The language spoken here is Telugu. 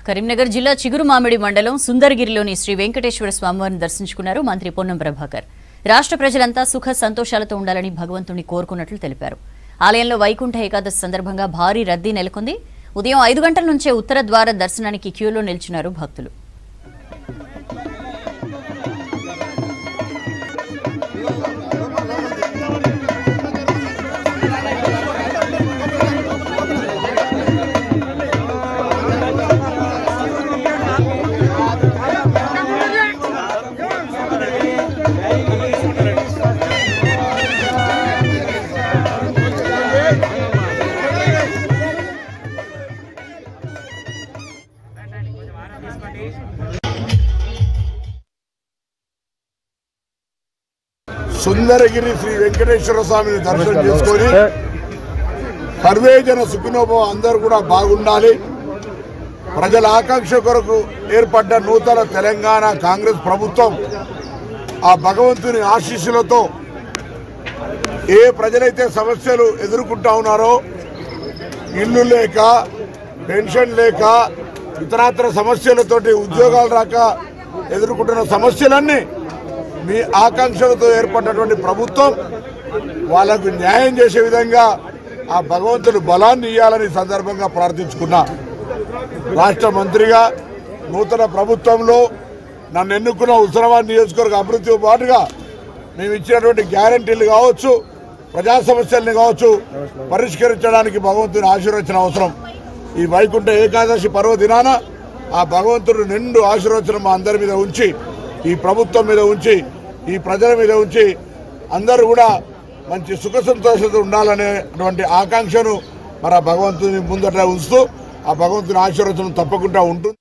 కరీంనగర్ జిల్లా చిగురుమామిడి మండలం సుందరగిరిలోని శ్రీ వెంకటేశ్వర స్వామివారిని దర్శించుకున్నారు మంత్రి పొన్నం ప్రభాకర్. రాష్ట్ర ప్రజలంతా సుఖ సంతోషాలతో ఉండాలని భగవంతుని కోరుకున్నట్లు తెలిపారు. ఆలయంలో వైకుంఠ ఏకాదశి సందర్భంగా భారీ రద్దీ నెలకొంది. ఉదయం 5 గంటల నుంచే ఉత్తర ద్వార దర్శనానికి క్యూలో నిల్చున్నారు భక్తులు. సుందరగిరి శ్రీ వెంకటేశ్వర స్వామిని దర్శనం చేసుకొని సర్వేజన సుఖినోభవం అందరూ కూడా బాగుండాలి. ప్రజల ఆకాంక్ష కొరకు ఏర్పడ్డ నూతన తెలంగాణ కాంగ్రెస్ ప్రభుత్వం ఆ భగవంతుని ఆశీస్సులతో ఏ ప్రజలైతే సమస్యలు ఎదుర్కొంటా ఉన్నారో, ఇల్లు లేక, పెన్షన్ లేక, ఇతరాతర సమస్యలతోటి ఉద్యోగాలు రాక ఎదుర్కొంటున్న సమస్యలన్నీ మీ ఆకాంక్షలతో ఏర్పడినటువంటి ప్రభుత్వం వాళ్ళకు న్యాయం చేసే విధంగా ఆ భగవంతుడు బలాన్ని ఇవ్వాలని సందర్భంగా ప్రార్థించుకున్నా. రాష్ట్ర మంత్రిగా నూతన ప్రభుత్వంలో నన్ను ఎన్నుకున్న హుస్నాబాద్ నియోజకవర్గ అభివృద్ధితో పాటుగా మేము ఇచ్చినటువంటి గ్యారంటీలు కావచ్చు, ప్రజా సమస్యల్ని కావచ్చు పరిష్కరించడానికి భగవంతుని ఆశీర్వచన అవసరం. ఈ వైకుంఠ ఏకాదశి పర్వదినాన ఆ భగవంతుడు నిండు ఆశీర్వచనం మా అందరి మీద ఉంచి, ఈ ప్రభుత్వం మీద ఉంచి, ఈ ప్రజల మీద ఉంచి అందరూ కూడా మంచి సుఖ సంతోషంతో ఉండాలనేటువంటి ఆకాంక్షను మన భగవంతుని ముందట ఉంచుతూ ఆ భగవంతుని ఆశీర్వచనం తప్పకుండా ఉంటుంది.